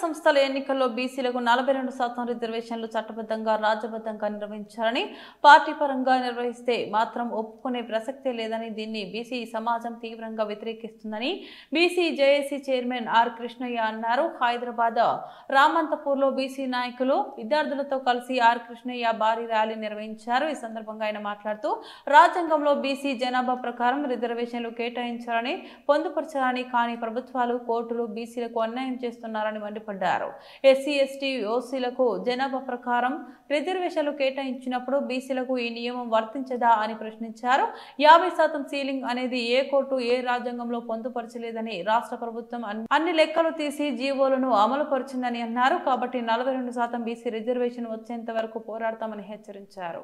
సంస్థల ఎన్నికల్లో బీసీలకు 42% రిజర్వేషన్లు చట్టబద్ధంగా రాజ్యబద్ధంగా నిర్వహించాలని పార్టీ పరంగా నిర్వహిస్తే మాత్రం ఒప్పుకునే ప్రసక్తే లేదని దీన్ని బీసీ సమాజం తీవ్రంగా వ్యతిరేకిస్తుందని BC JAC chairman R Krishnaiah అన్నారు. హైదరాబాద్ రామంతపూర్లో బీసీ నాయకులు విద్యార్థులతో కలిసి ఆర్ కృష్ణయ్య భారీ ర్యాలీ నిర్వహించారు. ఈ సందర్భంగా ఆయన మాట్లాడుతూ రాజ్యాంగంలో బీసీ జనాభా ప్రకారం రిజర్వేషన్లు కేటాయించాలని పొందుపరచాలని కానీ ప్రభుత్వాలు కోర్టులు బీసీలకు అన్యాయం చేస్తున్నారని మండిపడ్డారు. ఎస్సీ ఎస్టీ ఓసీలకు జనాభా ప్రకారం రిజర్వేషన్లు కేటాయించినప్పుడు బీసీలకు ఈ నియమం వర్తించదా అని ప్రశ్నించారు. 50% సీలింగ్ అనేది ఏ కోర్టు ఏ రాజ్యాంగంలో పొందుపరచలేదని రాష్ట్ర ప్రభుత్వం అన్ని లెక్కలు తీసి జీవోలను అమలు పరిచిందని అన్నారు. కాబట్టి 42% బీసీ రిజర్వేషన్ వచ్చేంత వరకు పోరాడతామని హెచ్చరించారు.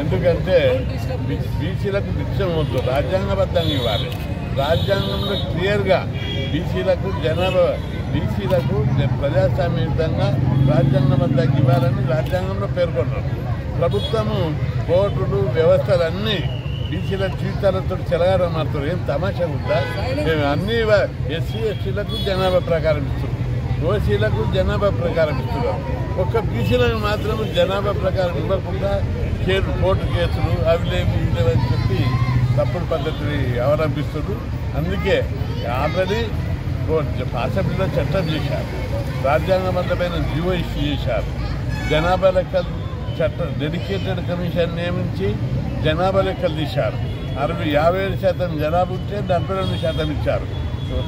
ఎందుకంటే బీసీలకు భిక్షం వద్దు, రాజ్యాంగబద్ధంగా ఇవ్వాలి. రాజ్యాంగంలో క్లియర్గా బీసీలకు ప్రజాస్వామ్యయుతంగా రాజ్యాంగబద్ధంగా ఇవ్వాలని రాజ్యాంగంలో పేర్కొన్నారు. ప్రభుత్వము కోర్టులు వ్యవస్థలన్నీ బీసీల జీవితాలతో చెలగారం మారుతారు. ఏం తమాషా ఉందా? మేము అన్ని ఎస్సీ ఎస్టీలకు జనాభా ప్రకారం ఇస్తున్నాం, ఓసీలకు జనాభా ప్రకారం ఇస్తున్నాం. ఒక్క బీసీలకు మాత్రం జనాభా ప్రకారం ఇవ్వకుండా కోర్టు కేసులు అవి లేవు అని చెప్పి తప్పుడు పద్ధతిని అవలంబిస్తున్నారు. అందుకే ఆల్రెడీ అసెంబ్లీలో చట్టం చేశారు, రాజ్యాంగబద్ధమైన జీవో ఇష్యూ చేశారు. జనాభా లెక్కలు చట్టం డెడికేటెడ్ కమిషన్ నియమించి జనాభా లెక్కలు తీశారు. 57% జనాభా ఉంటే 42% ఇచ్చారు.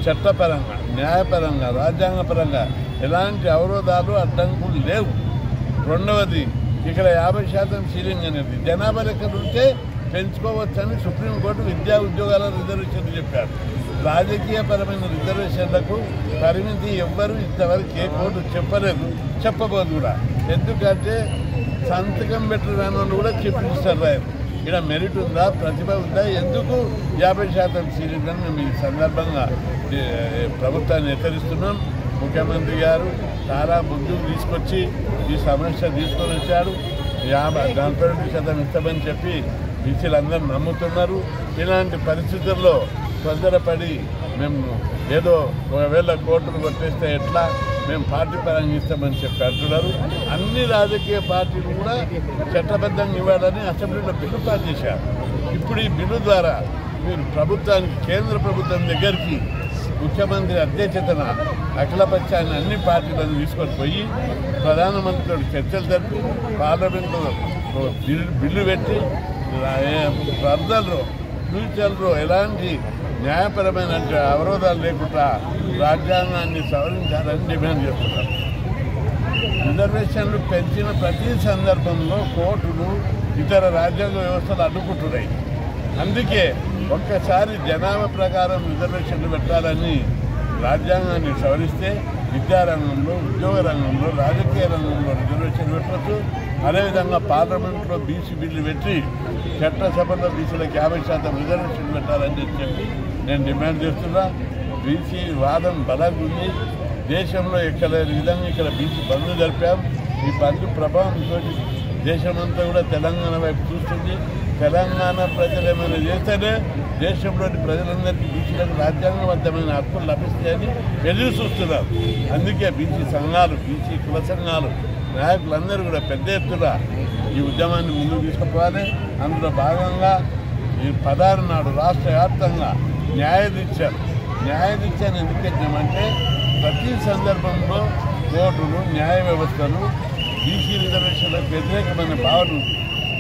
చట్టపరంగా న్యాయపరంగా రాజ్యాంగపరంగా ఎలాంటి అవరోధాలు అడ్డంకులు లేవు. రెండవది, ఇక్కడ 50% సీలింగ్ అనేది జనాభా లెక్కలు ఉంటే పెంచుకోవచ్చని సుప్రీంకోర్టు విద్యా ఉద్యోగాల రిజర్వేషన్లు చెప్పారు. రాజకీయపరమైన రిజర్వేషన్లకు పరిమితి ఎవ్వరూ ఇంతవరకు ఏ కోర్టు చెప్పలేదు, చెప్పబోదు కూడా. ఎందుకంటే సంతకం పెట్టిన కూడా చెప్పిస్తారు. ఇక్కడ మెరిట్ ఉందా, ప్రతిభ ఉందా, ఎందుకు 50% సీలింగ్ అని మేము ఈ సందర్భంగా ప్రభుత్వాన్ని హెచ్చరిస్తున్నాం. ముఖ్యమంత్రి గారు చాలా ముందుకు తీసుకొచ్చి ఈ సమస్య తీసుకొని వచ్చాడు. 42% ఇస్తామని చెప్పి బీసీలందరూ నమ్ముతున్నారు. ఇలాంటి పరిస్థితుల్లో తొందరపడి మేము ఏదో ఒకవేళ కోర్టును కొట్టేస్తే ఎట్లా, మేము పార్టీ పరంగా ఇస్తామని చెప్పి అంటున్నారు. అన్ని రాజకీయ పార్టీలు కూడా చట్టబద్ధంగా ఇవ్వాలని అసెంబ్లీలో బిల్లు పాస్ చేశారు. ఇప్పుడు ఈ బిల్లు ద్వారా మీరు ప్రభుత్వానికి కేంద్ర ప్రభుత్వం దగ్గరికి ముఖ్యమంత్రి అధ్యక్షతన అఖిలపక్షాన్ని అన్ని పార్టీలను తీసుకొని పోయి ప్రధానమంత్రితో చర్చలు జరిపి పార్లమెంట్లో బిల్లు పెట్టి ఫ్యూచర్లో ఎలాంటి న్యాయపరమైన అవరోధాలు లేకుండా రాజ్యాంగాన్ని సవరించాలని డిమాండ్ చేస్తున్నారు. రిజర్వేషన్లు పెంచిన ప్రతి సందర్భంలో కోర్టులు ఇతర రాజ్యాంగ వ్యవస్థలు అడ్డుకుంటున్నాయి. అందుకే ఒక్కసారి జనాభా ప్రకారం రిజర్వేషన్లు పెట్టాలని రాజ్యాంగాన్ని సవరిస్తే విద్యారంగంలో, ఉద్యోగ రంగంలో, రాజకీయ రంగంలో రిజర్వేషన్లు పెట్టవచ్చు. అదేవిధంగా పార్లమెంట్లో బీసీ బిల్లు పెట్టి చట్టసభలో బీసీలకు 50% రిజర్వేషన్లు పెట్టాలని చెప్పి నేను డిమాండ్ చేస్తున్నా. బీసీ వాదం బలంగా ఉంది. దేశంలో ఎక్కడ విధంగా ఇక్కడ బీసీ బంద్ జరిపాం. ఈ బంద్ ప్రభావంతో దేశమంతా కూడా తెలంగాణ వైపు చూస్తుంది. తెలంగాణ ప్రజలు ఏమైనా చేస్తేనే దేశంలోని ప్రజలందరికీ బీసీలకు రాజ్యాంగబద్ధమైన హక్కులు లభిస్తాయని ఎదురు చూస్తున్నారు. అందుకే బీసీ సంఘాలు, బీసీ కుల సంఘాలు, నాయకులందరూ కూడా పెద్ద ఎత్తున ఈ ఉద్యమాన్ని ముందుకు తీసుకుపోవాలి. అందులో భాగంగా ఈ 16 నాడు రాష్ట్ర వ్యాప్తంగా న్యాయదీక్షను ఎందుకు పెట్టామంటే ప్రతి సందర్భంలో కోర్టులు, న్యాయ వ్యవస్థలు బీసీ రిజర్వేషన్లకు వ్యతిరేకమైన భావన ఉంది.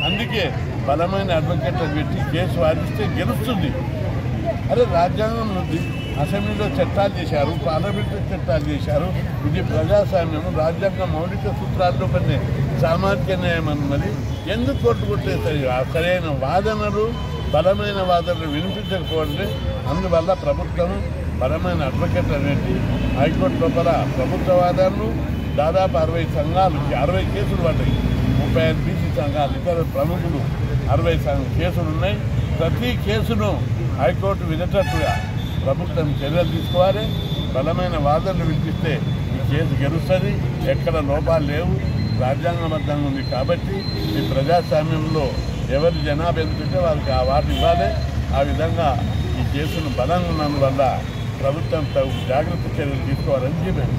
అందుకే బలమైన అడ్వకేట్లను పెట్టి కేసు వాదిస్తే గెలుస్తుంది. అరే రాజ్యాంగం ఉంది, అసెంబ్లీలో చట్టాలు చేశారు, పార్లమెంట్లో చట్టాలు చేశారు. ఇది ప్రజాస్వామ్యం, రాజ్యాంగ మౌలిక సూత్రాల్లో కొన్ని సామాజిక న్యాయం అన్నది ఎందుకు కొట్టేస్తాయి? సరైన వాదనలు, బలమైన వాదనలు వినిపించకపోతే అందువల్ల ప్రభుత్వం బలమైన అడ్వకేట్లను పెట్టి హైకోర్టు లోపల ప్రభుత్వ వాదనలు దాదాపు 60 సంఘాలు, 60 కేసులు పడ్డాయి. 35 బీసీ సంఘాలు, ఇతర ప్రముఖులు 60 కేసులు ఉన్నాయి. ప్రతి కేసును హైకోర్టు వినేటట్టుగా ప్రభుత్వం చర్యలు తీసుకోవాలి. బలమైన వాదనలు వినిపిస్తే ఈ కేసు గెలుస్తుంది. ఎక్కడ లోపాలు లేవు, రాజ్యాంగబద్ధంగా ఉంది. కాబట్టి ఈ ప్రజాస్వామ్యంలో ఎవరి జనాభా ఎందుకంటే వాళ్ళకి ఆ వార్డు ఇవ్వాలి. ఆ విధంగా ఈ కేసును బలంగా ఉన్నందువల్ల ప్రభుత్వం తగు జాగ్రత్త చర్యలు తీసుకోవాలని డిమాండ్.